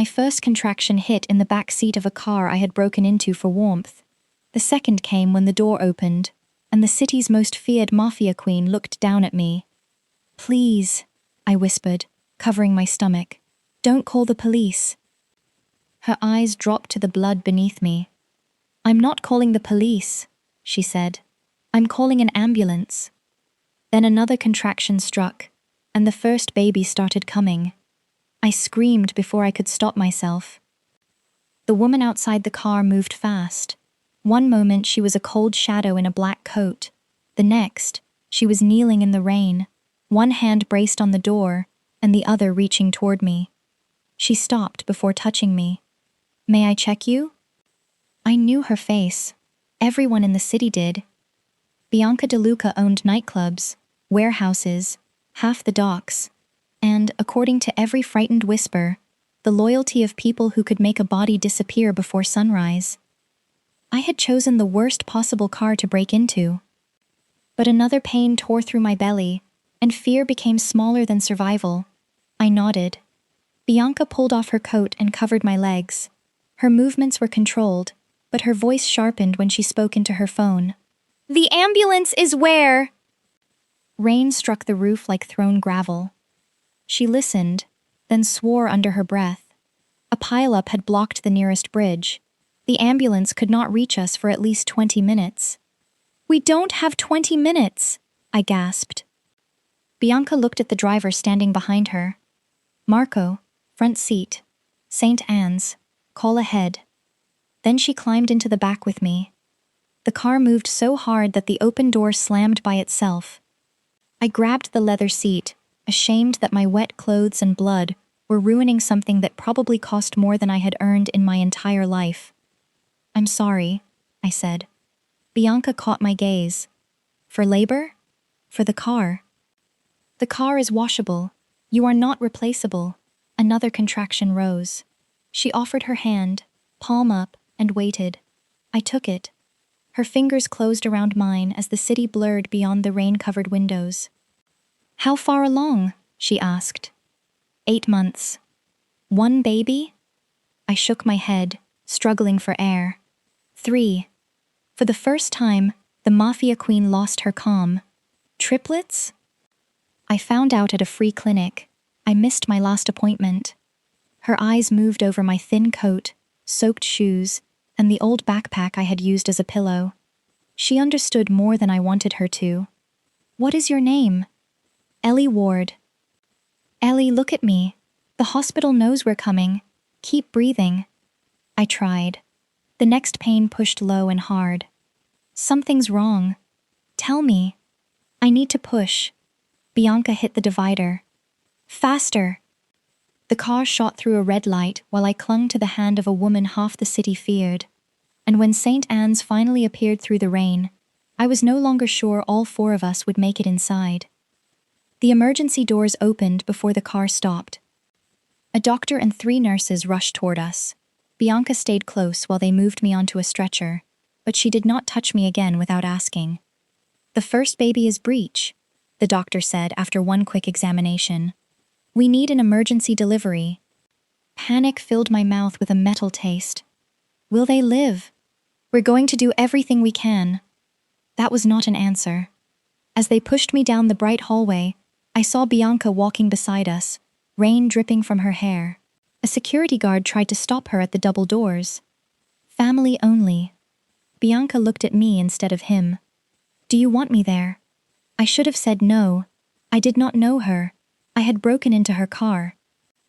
My first contraction hit in the back seat of a car I had broken into for warmth. The second came when the door opened, and the city's most feared Mafia Queen looked down at me. "Please," I whispered, covering my stomach. "Don't call the police." Her eyes dropped to the blood beneath me. "I'm not calling the police," she said. "I'm calling an ambulance." Then another contraction struck, and the first baby started coming. I screamed before I could stop myself. The woman outside the car moved fast. One moment she was a cold shadow in a black coat. The next, she was kneeling in the rain, one hand braced on the door, and the other reaching toward me. She stopped before touching me. "May I check you?" I knew her face. Everyone in the city did. Bianca DeLuca owned nightclubs, warehouses, half the docks, and, according to every frightened whisper, the loyalty of people who could make a body disappear before sunrise. I had chosen the worst possible car to break into. But another pain tore through my belly, and fear became smaller than survival. I nodded. Bianca pulled off her coat and covered my legs. Her movements were controlled, but her voice sharpened when she spoke into her phone. "The ambulance is where?" Rain struck the roof like thrown gravel. She listened, then swore under her breath. A pileup had blocked the nearest bridge. The ambulance could not reach us for at least 20 minutes. "We don't have 20 minutes," I gasped. Bianca looked at the driver standing behind her. "Marco, front seat. St. Anne's. Call ahead." Then she climbed into the back with me. The car moved so hard that the open door slammed by itself. I grabbed the leather seat, ashamed that my wet clothes and blood were ruining something that probably cost more than I had earned in my entire life. "I'm sorry," I said. Bianca caught my gaze. "For labor? For the car?" "The car is washable. You are not replaceable." Another contraction rose. She offered her hand, palm up, and waited. I took it. Her fingers closed around mine as the city blurred beyond the rain-covered windows. "How far along?" she asked. 8 months. "One baby?" I shook my head, struggling for air. 3. For the first time, the Mafia Queen lost her calm. "Triplets?" I found out at a free clinic. I missed my last appointment. Her eyes moved over my thin coat, soaked shoes, and the old backpack I had used as a pillow. She understood more than I wanted her to. "What is your name?" "Ellie Ward." "Ellie, look at me. The hospital knows we're coming. Keep breathing." I tried. The next pain pushed low and hard. "Something's wrong. Tell me." "I need to push." Bianca hit the divider. "Faster." The car shot through a red light while I clung to the hand of a woman half the city feared. And when St. Anne's finally appeared through the rain, I was no longer sure all 4 of us would make it inside. The emergency doors opened before the car stopped. A doctor and 3 nurses rushed toward us. Bianca stayed close while they moved me onto a stretcher, but she did not touch me again without asking. "The first baby is breech," the doctor said after one quick examination. "We need an emergency delivery." Panic filled my mouth with a metal taste. "Will they live?" "We're going to do everything we can." That was not an answer. As they pushed me down the bright hallway, I saw Bianca walking beside us, rain dripping from her hair. A security guard tried to stop her at the double doors. "Family only." Bianca looked at me instead of him. "Do you want me there?" I should have said no. I did not know her. I had broken into her car.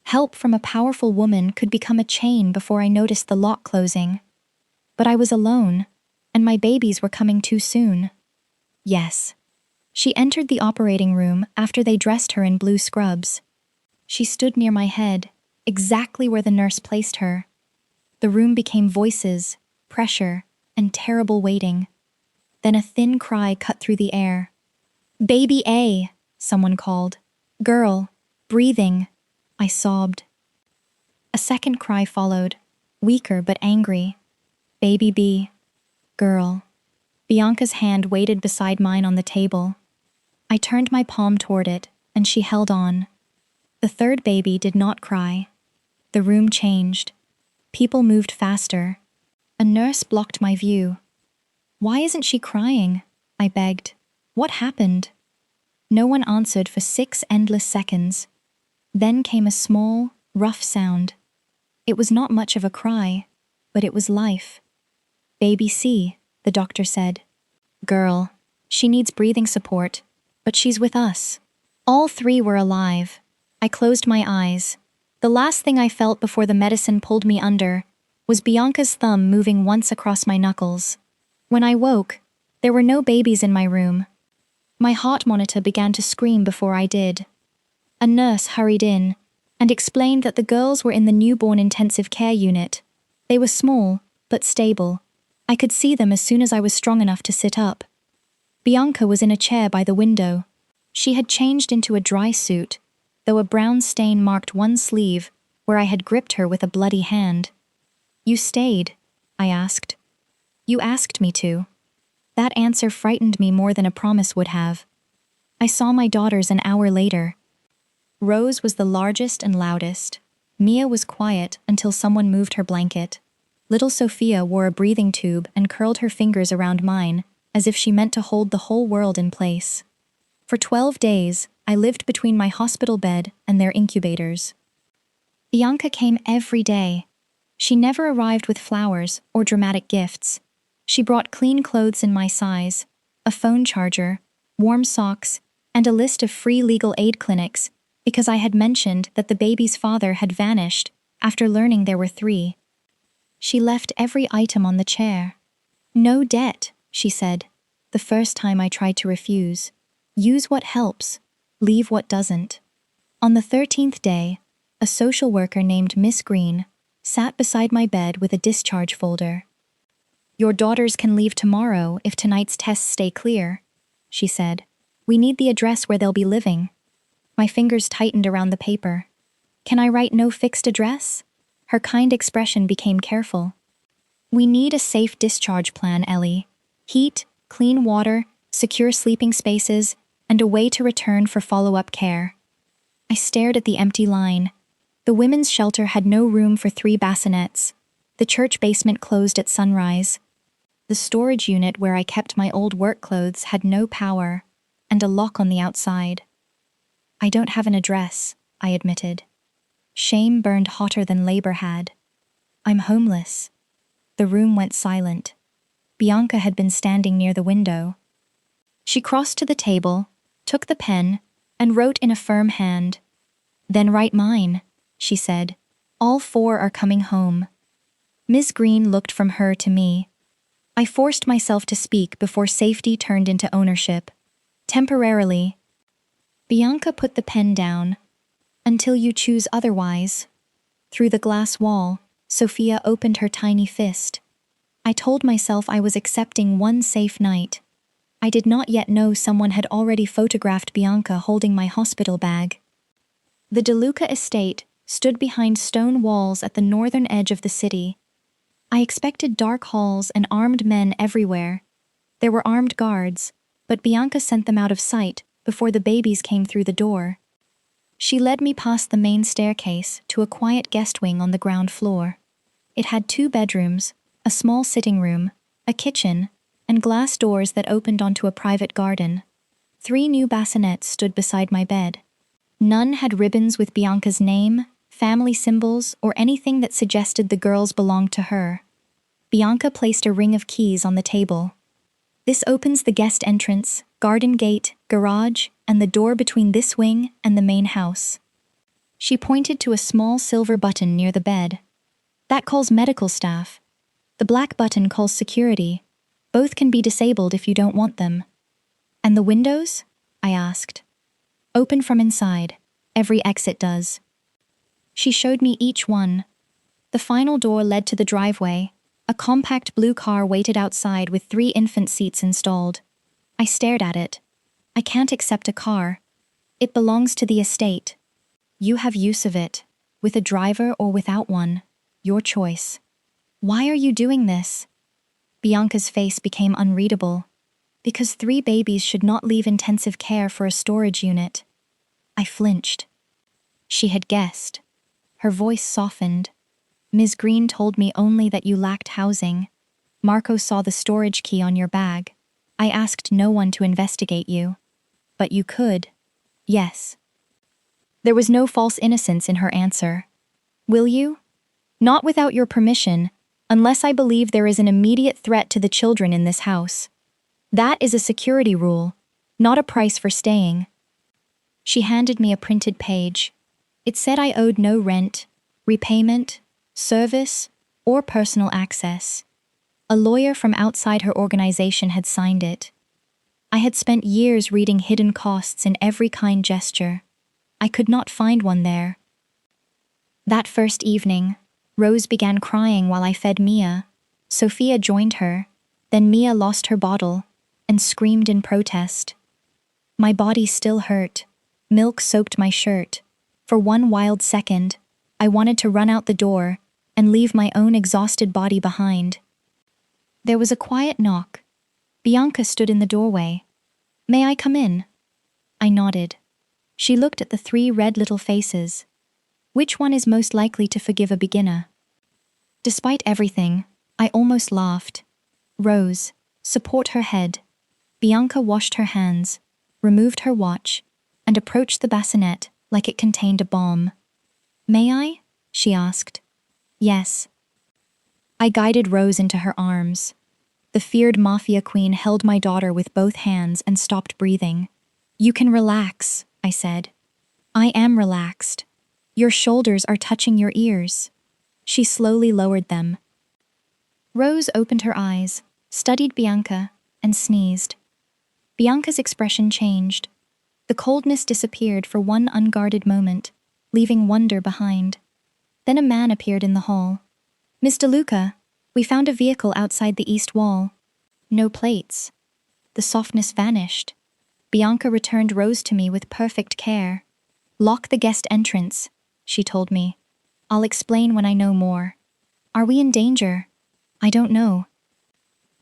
Help from a powerful woman could become a chain before I noticed the lock closing. But I was alone, and my babies were coming too soon. "Yes." She entered the operating room after they dressed her in blue scrubs. She stood near my head, exactly where the nurse placed her. The room became voices, pressure, and terrible waiting. Then a thin cry cut through the air. "Baby A," someone called. "Girl, breathing." I sobbed. A second cry followed, weaker but angry. "Baby B." "Girl." Bianca's hand waited beside mine on the table. I turned my palm toward it, and she held on. The third baby did not cry. The room changed. People moved faster. A nurse blocked my view. "Why isn't she crying?" I begged. "What happened?" No one answered for 6 endless seconds. Then came a small, rough sound. It was not much of a cry, but it was life. "Baby C," the doctor said. "Girl, she needs breathing support, but she's with us." All 3 were alive. I closed my eyes. The last thing I felt before the medicine pulled me under was Bianca's thumb moving once across my knuckles. When I woke, there were no babies in my room. My heart monitor began to scream before I did. A nurse hurried in and explained that the girls were in the newborn intensive care unit. They were small, but stable. I could see them as soon as I was strong enough to sit up. Bianca was in a chair by the window. She had changed into a dry suit, though a brown stain marked one sleeve where I had gripped her with a bloody hand. "You stayed?" I asked. "You asked me to." That answer frightened me more than a promise would have. I saw my daughters an hour later. Rose was the largest and loudest. Mia was quiet until someone moved her blanket. Little Sophia wore a breathing tube and curled her fingers around mine, as if she meant to hold the whole world in place. For 12 days, I lived between my hospital bed and their incubators. Bianca came every day. She never arrived with flowers or dramatic gifts. She brought clean clothes in my size, a phone charger, warm socks, and a list of free legal aid clinics because I had mentioned that the baby's father had vanished after learning there were 3. She left every item on the chair. "No debt," she said, the first time I tried to refuse. "Use what helps, leave what doesn't." On the 13th day, a social worker named Miss Green sat beside my bed with a discharge folder. "Your daughters can leave tomorrow if tonight's tests stay clear," she said. "We need the address where they'll be living." My fingers tightened around the paper. "Can I write no fixed address?" Her kind expression became careful. "We need a safe discharge plan, Ellie. Heat, clean water, secure sleeping spaces, and a way to return for follow-up care." I stared at the empty line. The women's shelter had no room for 3 bassinets. The church basement closed at sunrise. The storage unit where I kept my old work clothes had no power, and a lock on the outside. "I don't have an address," I admitted. Shame burned hotter than labor had. "I'm homeless." The room went silent. Bianca had been standing near the window. She crossed to the table, took the pen, and wrote in a firm hand. "Then write mine," she said. "All 4 are coming home." Miss Green looked from her to me. I forced myself to speak before safety turned into ownership. Temporarily. Bianca put the pen down. "Until you choose otherwise." Through the glass wall, Sophia opened her tiny fist. I told myself I was accepting one safe night. I did not yet know someone had already photographed Bianca holding my hospital bag. The DeLuca estate stood behind stone walls at the northern edge of the city. I expected dark halls and armed men everywhere. There were armed guards, but Bianca sent them out of sight before the babies came through the door. She led me past the main staircase to a quiet guest wing on the ground floor. It had 2 bedrooms, a small sitting room, a kitchen, and glass doors that opened onto a private garden. 3 new bassinets stood beside my bed. None had ribbons with Bianca's name, family symbols, or anything that suggested the girls belonged to her. Bianca placed a ring of keys on the table. "This opens the guest entrance, garden gate, garage, and the door between this wing and the main house." She pointed to a small silver button near the bed. "That calls medical staff. The black button calls security. Both can be disabled if you don't want them." "And the windows?" I asked. "Open from inside. Every exit does." She showed me each one. The final door led to the driveway. A compact blue car waited outside with 3 infant seats installed. I stared at it. "I can't accept a car. It belongs to the estate. You have use of it, with a driver or without one. Your choice." "Why are you doing this?" Bianca's face became unreadable. "Because 3 babies should not leave intensive care for a storage unit." I flinched. She had guessed. Her voice softened. Ms. Green told me only that you lacked housing. Marco saw the storage key on your bag. I asked no one to investigate you. But you could. Yes. There was no false innocence in her answer. Will you? Not without your permission, unless I believe there is an immediate threat to the children in this house. That is a security rule, not a price for staying. She handed me a printed page. It said I owed no rent, repayment, service, or personal access. A lawyer from outside her organization had signed it. I had spent years reading hidden costs in every kind gesture. I could not find one there. That first evening, Rose began crying while I fed Mia. Sophia joined her. Then Mia lost her bottle and screamed in protest. My body still hurt. Milk soaked my shirt. For one wild second, I wanted to run out the door and leave my own exhausted body behind. There was a quiet knock. Bianca stood in the doorway. May I come in? I nodded. She looked at the 3 red little faces. Which one is most likely to forgive a beginner? Despite everything, I almost laughed. Rose, support her head. Bianca washed her hands, removed her watch, and approached the bassinet like it contained a bomb. May I? She asked. Yes. I guided Rose into her arms. The feared Mafia Queen held my daughter with both hands and stopped breathing. You can relax, I said. I am relaxed. Your shoulders are touching your ears. She slowly lowered them. Rose opened her eyes, studied Bianca, and sneezed. Bianca's expression changed. The coldness disappeared for one unguarded moment, leaving wonder behind. Then a man appeared in the hall. Miss DeLuca, we found a vehicle outside the east wall. No plates. The softness vanished. Bianca returned Rose to me with perfect care. Lock the guest entrance, she told me. I'll explain when I know more. Are we in danger? I don't know.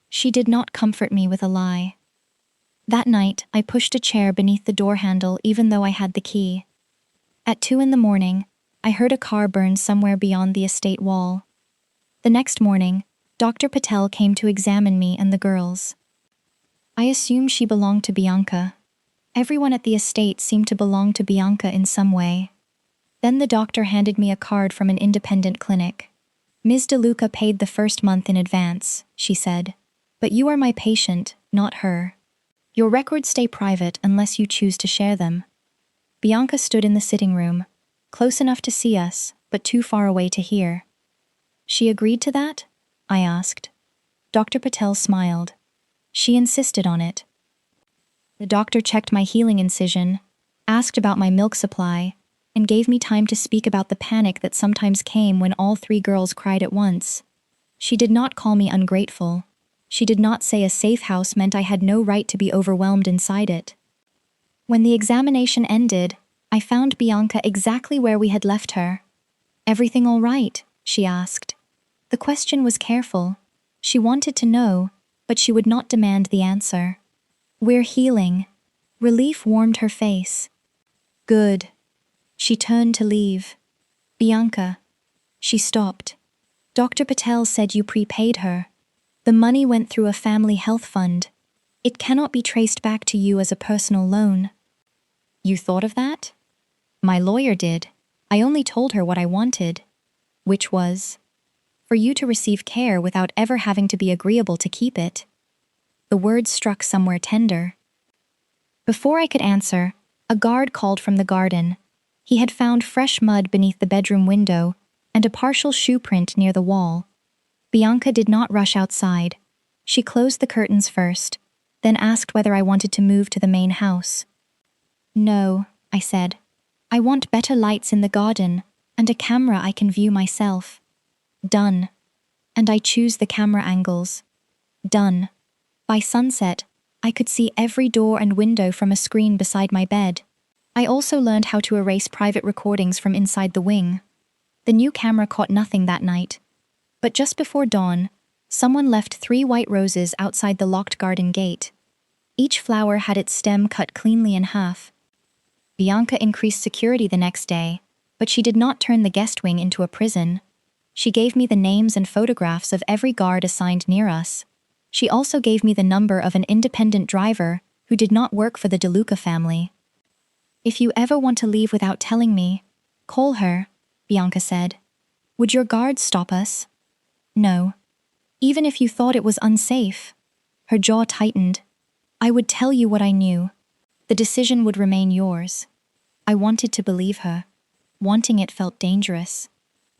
She did not comfort me with a lie. That night, I pushed a chair beneath the door handle even though I had the key. At 2 a.m, I heard a car burn somewhere beyond the estate wall. The next morning, Dr. Patel came to examine me and the girls. I assumed she belonged to Bianca. Everyone at the estate seemed to belong to Bianca in some way. Then the doctor handed me a card from an independent clinic. Ms. DeLuca paid the first month in advance, she said. But you are my patient, not her. Your records stay private unless you choose to share them. Bianca stood in the sitting room, close enough to see us, but too far away to hear. She agreed to that? I asked. Dr. Patel smiled. She insisted on it. The doctor checked my healing incision, asked about my milk supply, and gave me time to speak about the panic that sometimes came when all 3 girls cried at once. She did not call me ungrateful. She did not say a safe house meant I had no right to be overwhelmed inside it. When the examination ended, I found Bianca exactly where we had left her. Everything all right? She asked. The question was careful. She wanted to know, but she would not demand the answer. We're healing. Relief warmed her face. Good. She turned to leave. Bianca. She stopped. Dr. Patel said you prepaid her. The money went through a family health fund. It cannot be traced back to you as a personal loan. You thought of that? My lawyer did. I only told her what I wanted. Which was? For you to receive care without ever having to be agreeable to keep it. The words struck somewhere tender. Before I could answer, a guard called from the garden. He had found fresh mud beneath the bedroom window and a partial shoe print near the wall. Bianca did not rush outside. She closed the curtains first, then asked whether I wanted to move to the main house. No, I said. I want better lights in the garden and a camera I can view myself. Done. And I choose the camera angles. Done. By sunset, I could see every door and window from a screen beside my bed. I also learned how to erase private recordings from inside the wing. The new camera caught nothing that night. But just before dawn, someone left 3 white roses outside the locked garden gate. Each flower had its stem cut cleanly in half. Bianca increased security the next day, But she did not turn the guest wing into a prison. She gave me the names and photographs of every guard assigned near us. She also gave me the number of an independent driver who did not work for the DeLuca family. "If you ever want to leave without telling me, call her," Bianca said. "Would your guards stop us?" "No. Even if you thought it was unsafe." Her jaw tightened. "I would tell you what I knew. The decision would remain yours." I wanted to believe her. Wanting it felt dangerous.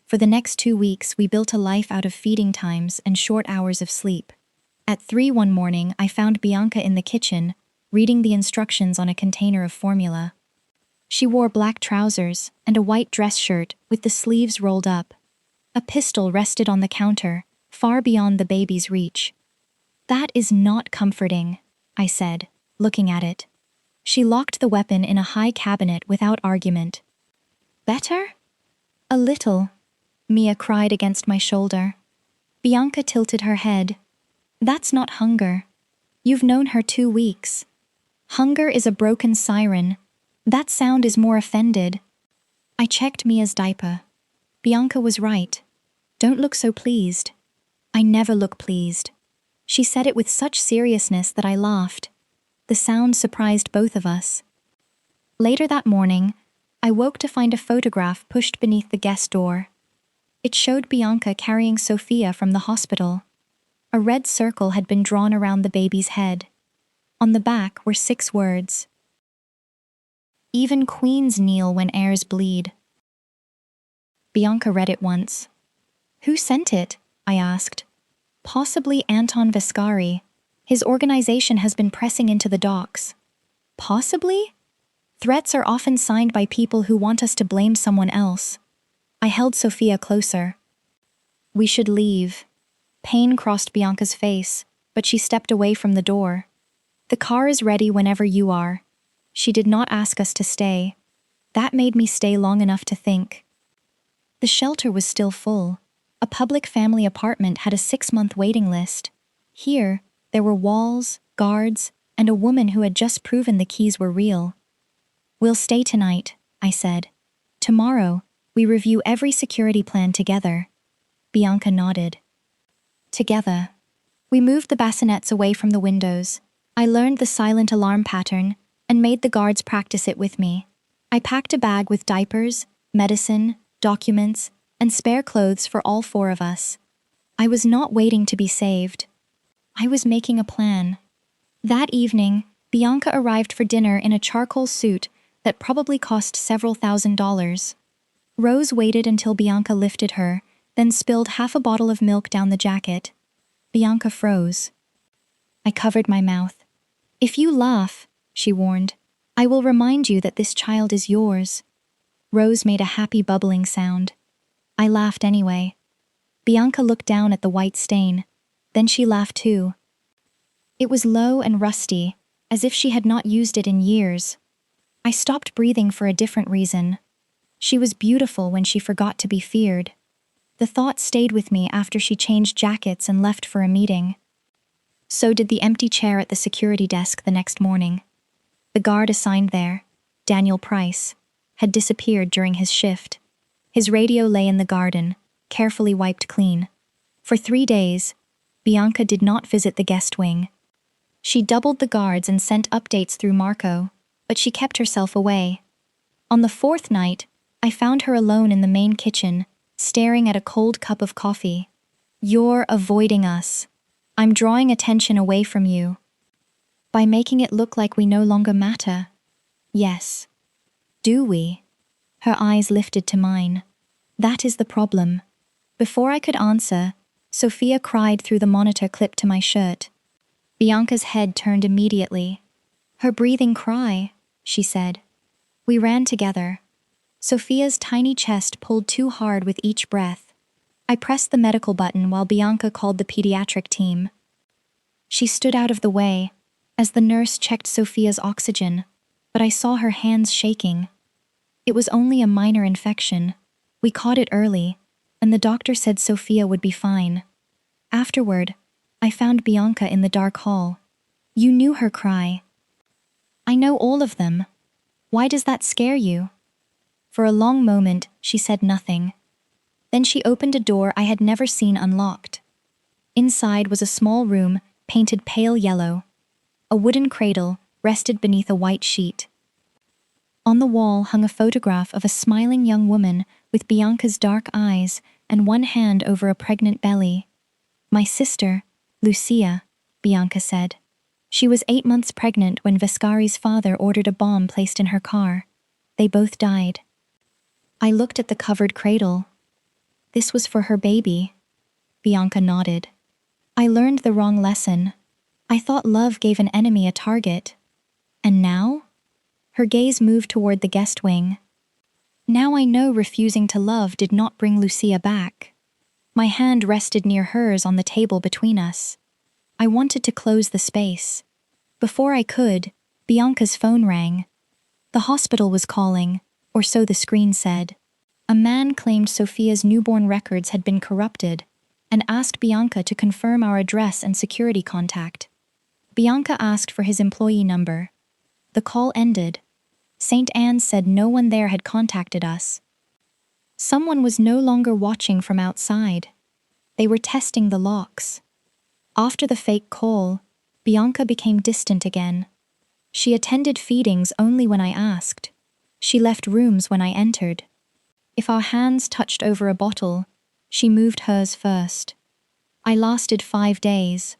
For the next 2 weeks, we built a life out of feeding times and short hours of sleep. At 3 one morning, I found Bianca in the kitchen, reading the instructions on a container of formula. She wore black trousers and a white dress shirt with the sleeves rolled up. A pistol rested on the counter, far beyond the baby's reach. "That is not comforting," I said, looking at it. She locked the weapon in a high cabinet without argument. "Better?" "A little," Mia cried against my shoulder. Bianca tilted her head. "That's not hunger. You've known her 2 weeks. Hunger is a broken siren. That sound is more offended." I checked Mia's diaper. Bianca was right. "Don't look so pleased." "I never look pleased." She said it with such seriousness that I laughed. The sound surprised both of us. Later that morning, I woke to find a photograph pushed beneath the guest door. It showed Bianca carrying Sophia from the hospital. A red circle had been drawn around the baby's head. On the back were 6 words. "Even queens kneel when heirs bleed." Bianca read it once. "Who sent it?" I asked. "Possibly Anton Viscari. His organization has been pressing into the docks." "Possibly?" "Threats are often signed by people who want us to blame someone else." I held Sophia closer. "We should leave." Pain crossed Bianca's face, but she stepped away from the door. "The car is ready whenever you are." She did not ask us to stay. That made me stay long enough to think. The shelter was still full. A public family apartment had a 6-month waiting list. Here, there were walls, guards, and a woman who had just proven the keys were real. "We'll stay tonight," I said. "Tomorrow, we review every security plan together." Bianca nodded. Together. We moved the bassinets away from the windows. I learned the silent alarm pattern and made the guards practice it with me. I packed a bag with diapers, medicine, documents, and spare clothes for all 4 of us. I was not waiting to be saved. I was making a plan. That evening, Bianca arrived for dinner in a charcoal suit that probably cost several $1,000s. Rose waited until Bianca lifted her, then spilled half a bottle of milk down the jacket. Bianca froze. I covered my mouth. "If you laugh," she warned, "I will remind you that this child is yours." Rose made a happy bubbling sound. I laughed anyway. Bianca looked down at the white stain. Then she laughed too. It was low and rusty, as if she had not used it in years. I stopped breathing for a different reason. She was beautiful when she forgot to be feared. The thought stayed with me after she changed jackets and left for a meeting. So did the empty chair at the security desk the next morning. The guard assigned there, Daniel Price, had disappeared during his shift. His radio lay in the garden, carefully wiped clean. For 3 days, Bianca did not visit the guest wing. She doubled the guards and sent updates through Marco, but she kept herself away. On the 4th night, I found her alone in the main kitchen, staring at a cold cup of coffee. "You're avoiding us. I'm drawing attention away from you. By making it look like we no longer matter." "Yes." "Do we?" Her eyes lifted to mine. "That is the problem." Before I could answer, Sophia cried through the monitor clipped to my shirt. Bianca's head turned immediately. "Her breathing cry," she said. We ran together. Sophia's tiny chest pulled too hard with each breath. I pressed the medical button while Bianca called the pediatric team. She stood out of the way as the nurse checked Sophia's oxygen, but I saw her hands shaking. It was only a minor infection. We caught it early, and the doctor said Sophia would be fine. Afterward, I found Bianca in the dark hall. "You knew her cry." "I know all of them. Why does that scare you?" For a long moment, she said nothing. Then she opened a door I had never seen unlocked. Inside was a small room, painted pale yellow. A wooden cradle rested beneath a white sheet. On the wall hung a photograph of a smiling young woman with Bianca's dark eyes and one hand over a pregnant belly. "My sister, Lucia," Bianca said. She was 8 months pregnant when Vescari's father ordered a bomb placed in her car. They both died. I looked at the covered cradle. This was for her baby. Bianca nodded. I learned the wrong lesson. I thought love gave an enemy a target. And now? Her gaze moved toward the guest wing. Now I know refusing to love did not bring Lucia back. My hand rested near hers on the table between us. I wanted to close the space. Before I could, Bianca's phone rang. The hospital was calling, or so the screen said. A man claimed Sophia's newborn records had been corrupted and asked Bianca to confirm our address and security contact. Bianca asked for his employee number. The call ended. St. Anne's said no one there had contacted us. Someone was no longer watching from outside. They were testing the locks. After the fake call, Bianca became distant again. She attended feedings only when I asked. She left rooms when I entered. If our hands touched over a bottle, she moved hers first. I lasted 5 days.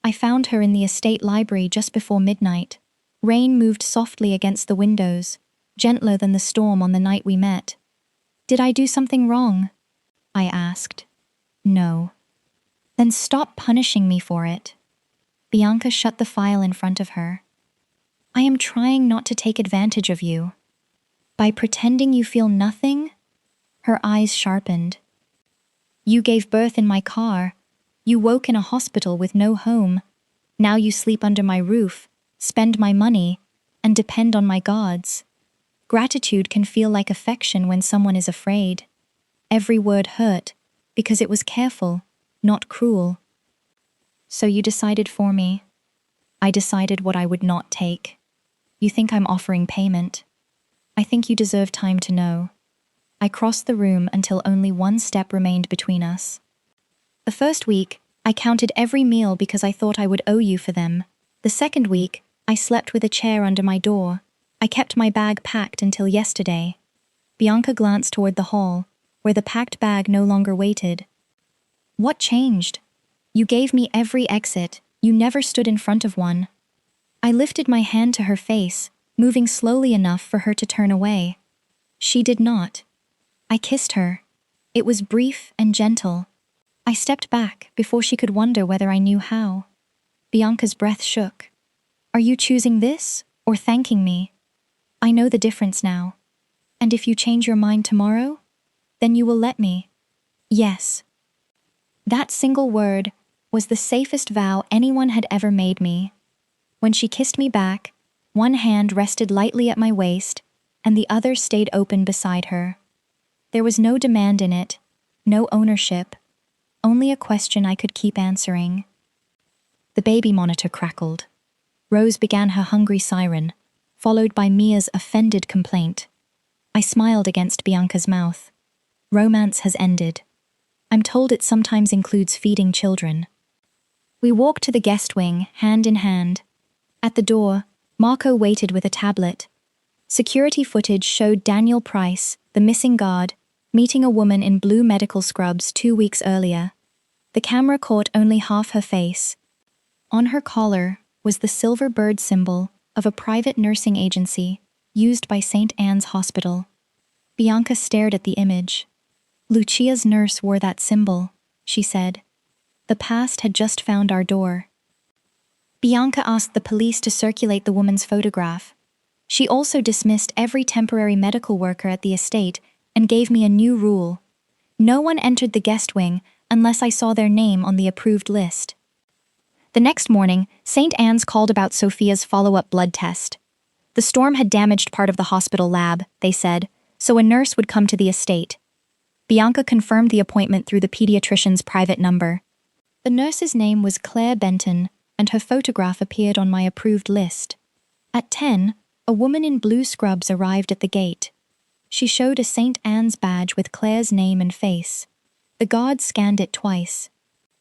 I found her in the estate library just before midnight. Rain moved softly against the windows, gentler than the storm on the night we met. "Did I do something wrong?" I asked. "No." "Then stop punishing me for it." Bianca shut the file in front of her. "I am trying not to take advantage of you." "By pretending you feel nothing?" Her eyes sharpened. "You gave birth in my car. You woke in a hospital with no home. Now you sleep under my roof, spend my money, and depend on my gods. Gratitude can feel like affection when someone is afraid. Every word hurt, because it was careful, not cruel. So you decided for me. I decided what I would not take. You think I'm offering payment. I think you deserve time to know." I crossed the room until only one step remained between us. The first week, I counted every meal because I thought I would owe you for them. The second week, I slept with a chair under my door. I kept my bag packed until yesterday. Bianca glanced toward the hall, where the packed bag no longer waited. "What changed? You gave me every exit. You never stood in front of one." I lifted my hand to her face, moving slowly enough for her to turn away. She did not. I kissed her. It was brief and gentle. I stepped back before she could wonder whether I knew how. Bianca's breath shook. "Are you choosing this or thanking me? I know the difference now. And if you change your mind tomorrow, then you will let me." "Yes." That single word was the safest vow anyone had ever made me. When she kissed me back, one hand rested lightly at my waist, and the other stayed open beside her. There was no demand in it, no ownership, only a question I could keep answering. The baby monitor crackled. Rose began her hungry siren, followed by Mia's offended complaint. I smiled against Bianca's mouth. Romance has ended. I'm told it sometimes includes feeding children. We walked to the guest wing, hand in hand. At the door, Marco waited with a tablet. Security footage showed Daniel Price, the missing guard, meeting a woman in blue medical scrubs 2 weeks earlier. The camera caught only half her face. On her collar was the silver bird symbol of a private nursing agency used by St. Anne's Hospital. Bianca stared at the image. "Lucia's nurse wore that symbol," she said. "The past had just found our door." Bianca asked the police to circulate the woman's photograph. She also dismissed every temporary medical worker at the estate and gave me a new rule. No one entered the guest wing unless I saw their name on the approved list. The next morning, St. Anne's called about Sophia's follow-up blood test. The storm had damaged part of the hospital lab, they said, so a nurse would come to the estate. Bianca confirmed the appointment through the pediatrician's private number. The nurse's name was Claire Benton, and her photograph appeared on my approved list. At 10, a woman in blue scrubs arrived at the gate. She showed a St. Anne's badge with Claire's name and face. The guard scanned it twice.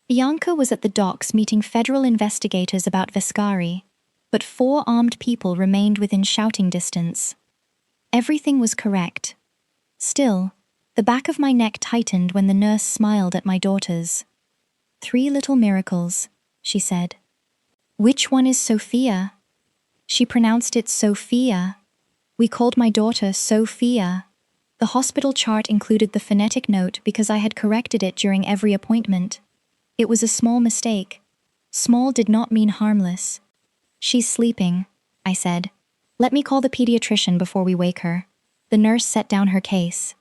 Bianca was at the docks meeting federal investigators about Vescari, but 4 armed people remained within shouting distance. Everything was correct. Still, the back of my neck tightened when the nurse smiled at my daughters. 3 little miracles, she said. Which one is Sophia? She pronounced it Sophia. We called my daughter Sophia. The hospital chart included the phonetic note because I had corrected it during every appointment. It was a small mistake. Small did not mean harmless. She's sleeping, I said. Let me call the pediatrician before we wake her. The nurse set down her case.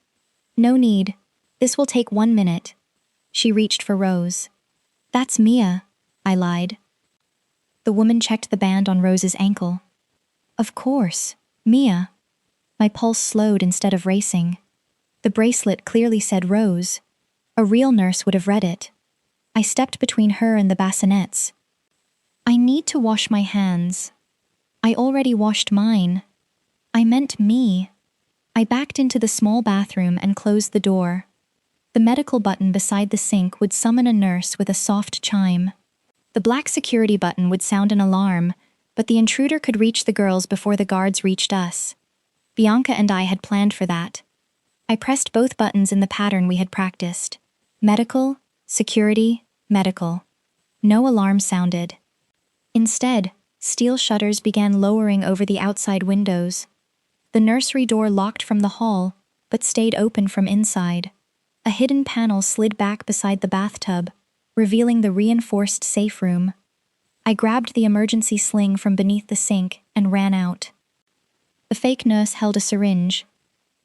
No need. This will take 1 minute. She reached for Rose. That's Mia, I lied. The woman checked the band on Rose's ankle. Of course, Mia. My pulse slowed instead of racing. The bracelet clearly said Rose. A real nurse would have read it. I stepped between her and the bassinets. I need to wash my hands. I already washed mine. I meant me. I backed into the small bathroom and closed the door. The medical button beside the sink would summon a nurse with a soft chime. The black security button would sound an alarm, but the intruder could reach the girls before the guards reached us. Bianca and I had planned for that. I pressed both buttons in the pattern we had practiced. Medical, security, medical. No alarm sounded. Instead, steel shutters began lowering over the outside windows. The nursery door locked from the hall, but stayed open from inside. A hidden panel slid back beside the bathtub, revealing the reinforced safe room. I grabbed the emergency sling from beneath the sink and ran out. The fake nurse held a syringe.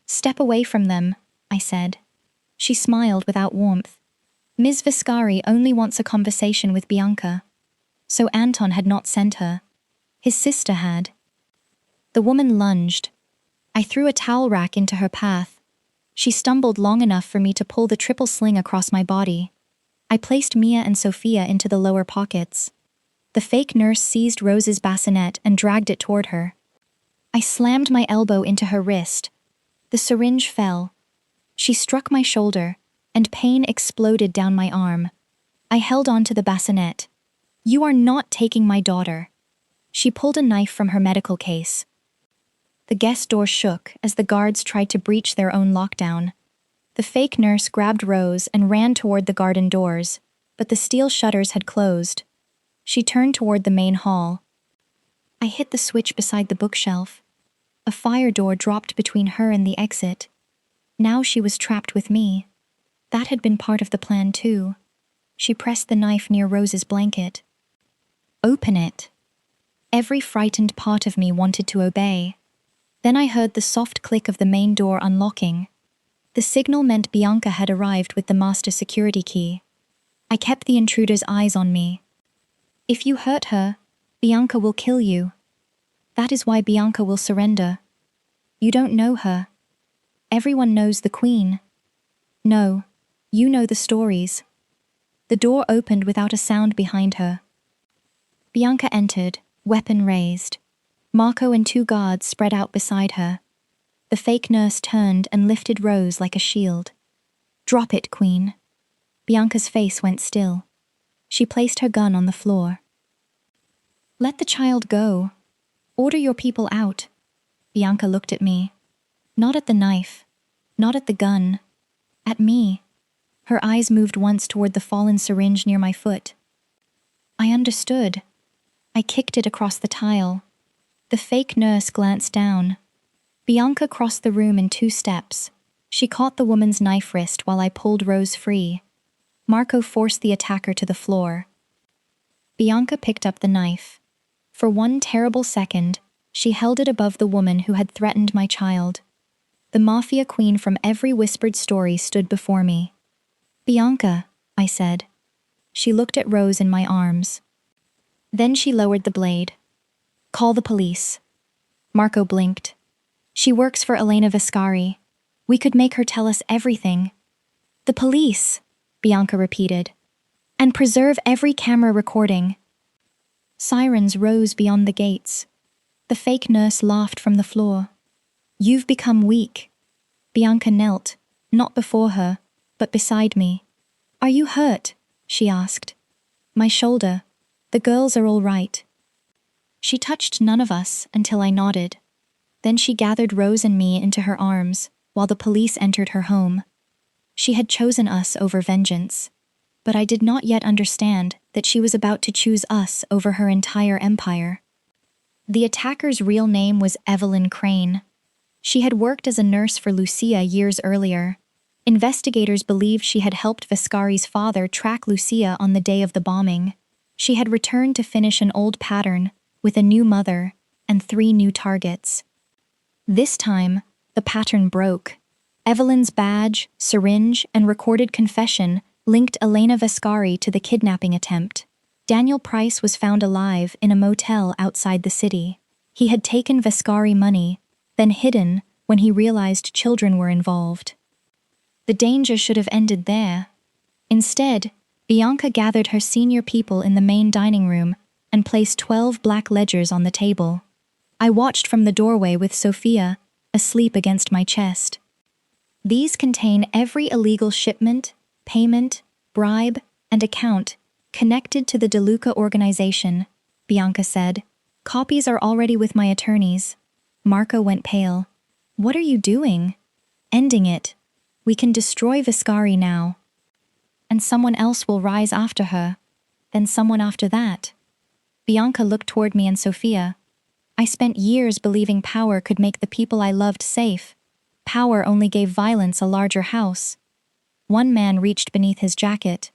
Step away from them, I said. She smiled without warmth. Ms. Vescari only wants a conversation with Bianca. So Anton had not sent her. His sister had. The woman lunged. I threw a towel rack into her path. She stumbled long enough for me to pull the triple sling across my body. I placed Mia and Sophia into the lower pockets. The fake nurse seized Rose's bassinet and dragged it toward her. I slammed my elbow into her wrist. The syringe fell. She struck my shoulder, and pain exploded down my arm. I held on to the bassinet. You are not taking my daughter. She pulled a knife from her medical case. The guest door shook as the guards tried to breach their own lockdown. The fake nurse grabbed Rose and ran toward the garden doors, but the steel shutters had closed. She turned toward the main hall. I hit the switch beside the bookshelf. A fire door dropped between her and the exit. Now she was trapped with me. That had been part of the plan too. She pressed the knife near Rose's blanket. Open it. Every frightened part of me wanted to obey. Then I heard the soft click of the main door unlocking. The signal meant Bianca had arrived with the master security key. I kept the intruder's eyes on me. If you hurt her, Bianca will kill you. That is why Bianca will surrender. You don't know her. Everyone knows the Queen. No, you know the stories. The door opened without a sound behind her. Bianca entered, weapon raised. Marco and 2 guards spread out beside her. The fake nurse turned and lifted Rose like a shield. Drop it, Queen. Bianca's face went still. She placed her gun on the floor. Let the child go. Order your people out. Bianca looked at me. Not at the knife. Not at the gun. At me. Her eyes moved once toward the fallen syringe near my foot. I understood. I kicked it across the tile. The fake nurse glanced down. Bianca crossed the room in 2 steps. She caught the woman's knife wrist while I pulled Rose free. Marco forced the attacker to the floor. Bianca picked up the knife. For 1 terrible second, she held it above the woman who had threatened my child. The Mafia Queen from every whispered story stood before me. Bianca, I said. She looked at Rose in my arms. Then she lowered the blade. Call the police. Marco blinked. She works for Elena Vescari. We could make her tell us everything. The police, Bianca repeated. And preserve every camera recording. Sirens rose beyond the gates. The fake nurse laughed from the floor. You've become weak. Bianca knelt, not before her, but beside me. "Are you hurt?" she asked. "My shoulder. The girls are all right." She touched none of us until I nodded. Then she gathered Rose and me into her arms while the police entered her home. She had chosen us over vengeance, but I did not yet understand that she was about to choose us over her entire empire. The attacker's real name was Evelyn Crane. She had worked as a nurse for Lucia years earlier. Investigators believed she had helped Viscari's father track Lucia on the day of the bombing. She had returned to finish an old pattern with a new mother and 3 new targets. This time, the pattern broke. Evelyn's badge, syringe, and recorded confession linked Elena Viscari to the kidnapping attempt. Daniel Price was found alive in a motel outside the city. He had taken Viscari money, then hidden when he realized children were involved. The danger should have ended there. Instead, Bianca gathered her senior people in the main dining room and placed 12 black ledgers on the table. I watched from the doorway with Sophia, asleep against my chest. "These contain every illegal shipment, payment, bribe, and account connected to the DeLuca organization," Bianca said. "Copies are already with my attorneys." Marco went pale. "What are you doing?" "Ending it. We can destroy Viscari now. And someone else will rise after her. Then someone after that." Bianca looked toward me and Sophia. "I spent years believing power could make the people I loved safe. Power only gave violence a larger house." One man reached beneath his jacket.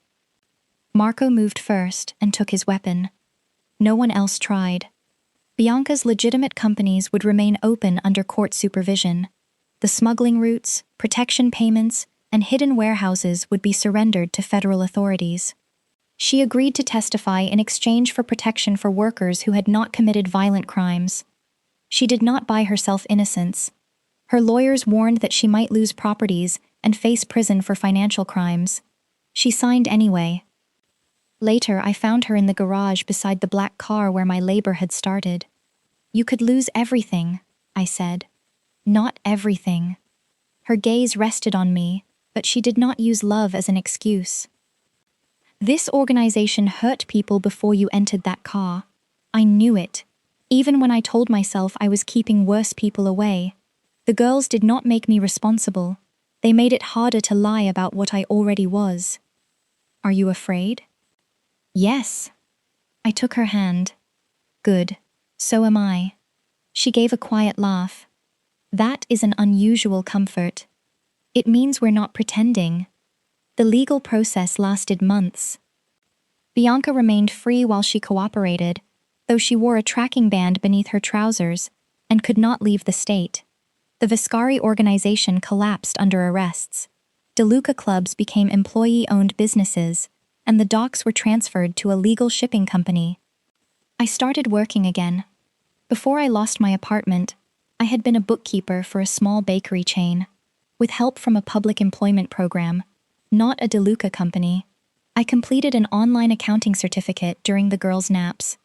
Marco moved first and took his weapon. No one else tried. Bianca's legitimate companies would remain open under court supervision. The smuggling routes, protection payments, and hidden warehouses would be surrendered to federal authorities. She agreed to testify in exchange for protection for workers who had not committed violent crimes. She did not buy herself innocence. Her lawyers warned that she might lose properties and face prison for financial crimes. She signed anyway. Later, I found her in the garage beside the black car where my labor had started. "You could lose everything," I said. "Not everything." Her gaze rested on me, but she did not use love as an excuse. "This organization hurt people before you entered that car. I knew it, even when I told myself I was keeping worse people away. The girls did not make me responsible. They made it harder to lie about what I already was." "Are you afraid?" "Yes." I took her hand. "Good. So am I." She gave a quiet laugh. "That is an unusual comfort. It means we're not pretending." The legal process lasted months. Bianca remained free while she cooperated, though she wore a tracking band beneath her trousers and could not leave the state. The Viscari organization collapsed under arrests. DeLuca clubs became employee-owned businesses, and the docks were transferred to a legal shipping company. I started working again. Before I lost my apartment, I had been a bookkeeper for a small bakery chain. With help from a public employment program, not a DeLuca company, I completed an online accounting certificate during the girls' naps.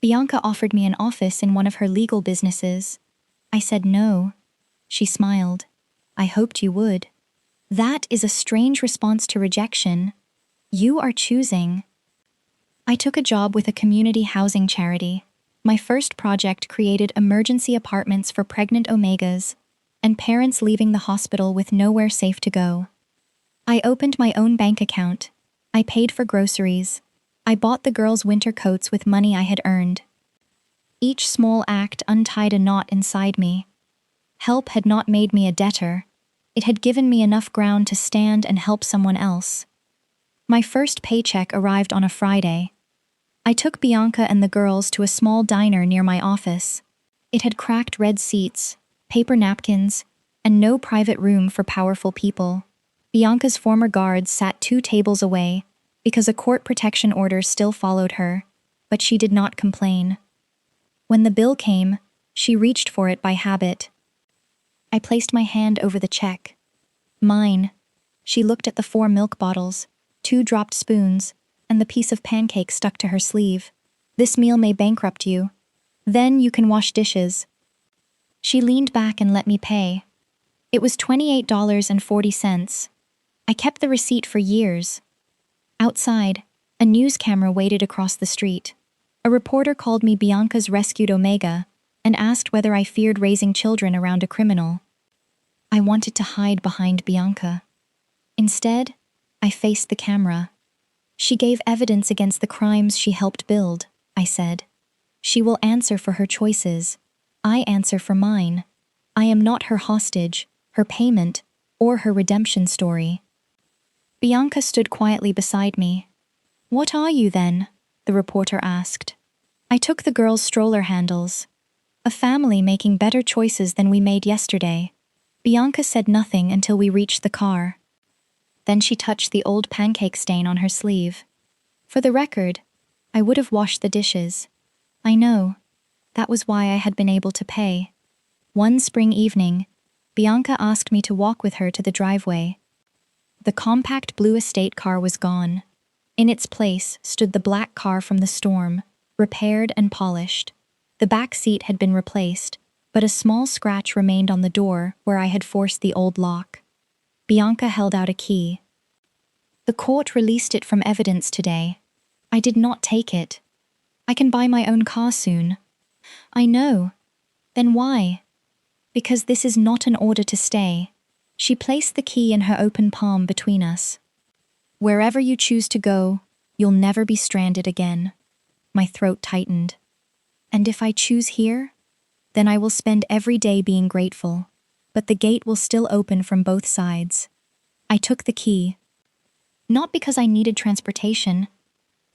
Bianca offered me an office in one of her legal businesses. I said no. She smiled. "I hoped you would." "That is a strange response to rejection. You are choosing." I took a job with a community housing charity. My first project created emergency apartments for pregnant omegas and parents leaving the hospital with nowhere safe to go. I opened my own bank account. I paid for groceries. I bought the girls' winter coats with money I had earned. Each small act untied a knot inside me. Help had not made me a debtor. It had given me enough ground to stand and help someone else. My first paycheck arrived on a Friday. I took Bianca and the girls to a small diner near my office. It had cracked red seats, paper napkins, and no private room for powerful people. Bianca's former guards sat 2 tables away because a court protection order still followed her, but she did not complain. When the bill came, she reached for it by habit. I placed my hand over the check. "Mine." She looked at the 4 milk bottles, 2 dropped spoons, and the piece of pancake stuck to her sleeve. "This meal may bankrupt you. Then you can wash dishes." She leaned back and let me pay. It was $28.40. I kept the receipt for years. Outside, a news camera waited across the street. A reporter called me Bianca's rescued Omega and asked whether I feared raising children around a criminal. I wanted to hide behind Bianca. Instead, I faced the camera. She gave evidence against the crimes she helped build, I said. She will answer for her choices. I answer for mine. I am not her hostage, her payment, or her redemption story. Bianca stood quietly beside me. What are you then? The reporter asked. I took the girl's stroller handles. A family making better choices than we made yesterday. Bianca said nothing until we reached the car. Then she touched the old pancake stain on her sleeve. For the record, I would have washed the dishes. I know. That was why I had been able to pay. One spring evening, Bianca asked me to walk with her to the driveway. The compact blue estate car was gone. In its place stood the black car from the storm, repaired and polished. The back seat had been replaced, but a small scratch remained on the door where I had forced the old lock. Bianca held out a key. The court released it from evidence today. I did not take it. I can buy my own car soon. I know. Then why? Because this is not an order to stay. She placed the key in her open palm between us. Wherever you choose to go, you'll never be stranded again. My throat tightened. And if I choose here, then I will spend every day being grateful. But the gate will still open from both sides. I took the key. Not because I needed transportation,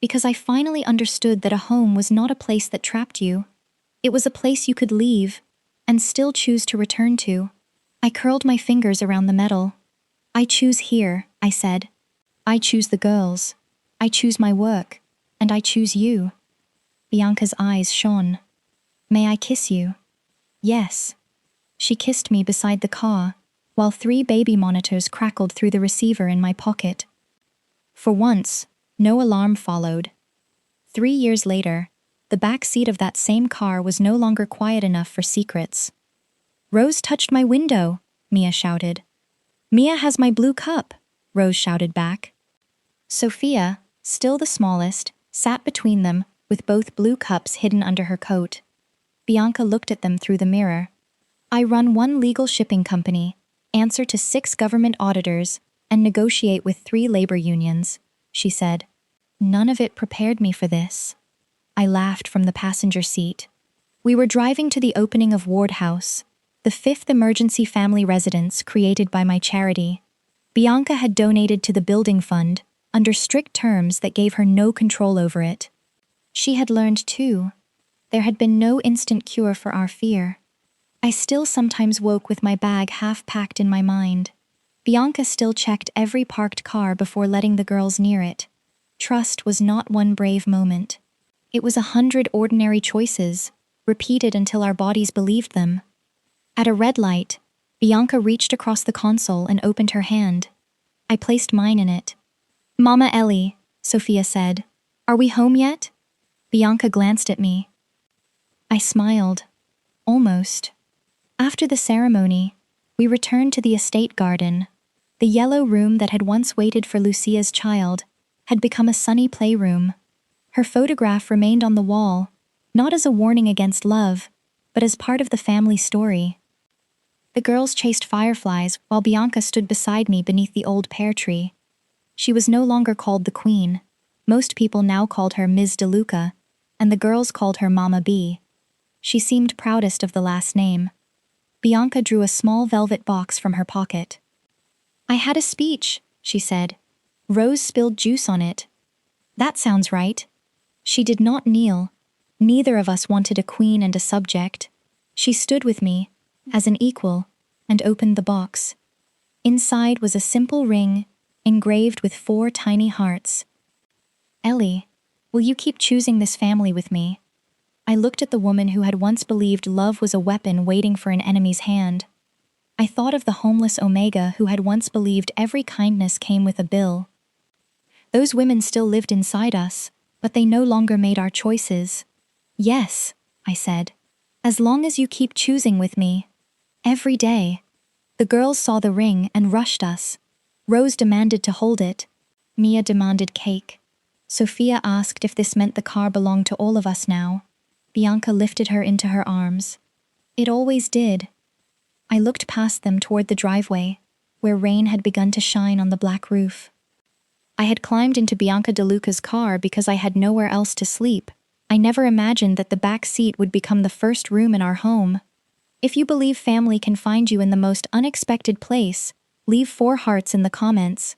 because I finally understood that a home was not a place that trapped you. It was a place you could leave and still choose to return to. I curled my fingers around the metal. I choose here, I said. I choose the girls. I choose my work. And I choose you. Bianca's eyes shone. May I kiss you? Yes. She kissed me beside the car, while 3 baby monitors crackled through the receiver in my pocket. For once, no alarm followed. 3 years later, the back seat of that same car was no longer quiet enough for secrets. Rose touched my window, Mia shouted. Mia has my blue cup, Rose shouted back. Sophia, still the smallest, sat between them with both blue cups hidden under her coat. Bianca looked at them through the mirror. I run 1 legal shipping company, answer to 6 government auditors, and negotiate with 3 labor unions, she said. None of it prepared me for this. I laughed from the passenger seat. We were driving to the opening of Ward House, the 5th emergency family residence created by my charity. Bianca had donated to the building fund under strict terms that gave her no control over it. She had learned, too. There had been no instant cure for our fear. I still sometimes woke with my bag half-packed in my mind. Bianca still checked every parked car before letting the girls near it. Trust was not one brave moment. It was 100 ordinary choices, repeated until our bodies believed them. At a red light, Bianca reached across the console and opened her hand. I placed mine in it. Mama Ellie, Sophia said. Are we home yet? Bianca glanced at me. I smiled. Almost. After the ceremony, we returned to the estate garden. The yellow room that had once waited for Lucia's child had become a sunny playroom. Her photograph remained on the wall, not as a warning against love, but as part of the family story. The girls chased fireflies while Bianca stood beside me beneath the old pear tree. She was no longer called the Queen. Most people now called her Ms. DeLuca, and the girls called her Mama B. She seemed proudest of the last name. Bianca drew a small velvet box from her pocket. I had a speech, she said. Rose spilled juice on it. That sounds right. She did not kneel. Neither of us wanted a queen and a subject. She stood with me, as an equal, and opened the box. Inside was a simple ring, engraved with 4 tiny hearts. Ellie, will you keep choosing this family with me? I looked at the woman who had once believed love was a weapon waiting for an enemy's hand. I thought of the homeless Omega who had once believed every kindness came with a bill. Those women still lived inside us, but they no longer made our choices. Yes, I said, as long as you keep choosing with me. Every day. The girls saw the ring and rushed us. Rose demanded to hold it. Mia demanded cake. Sophia asked if this meant the car belonged to all of us now. Bianca lifted her into her arms. It always did. I looked past them toward the driveway, where rain had begun to shine on the black roof. I had climbed into Bianca DeLuca's car because I had nowhere else to sleep. I never imagined that the back seat would become the first room in our home. If you believe family can find you in the most unexpected place, leave 4 hearts in the comments.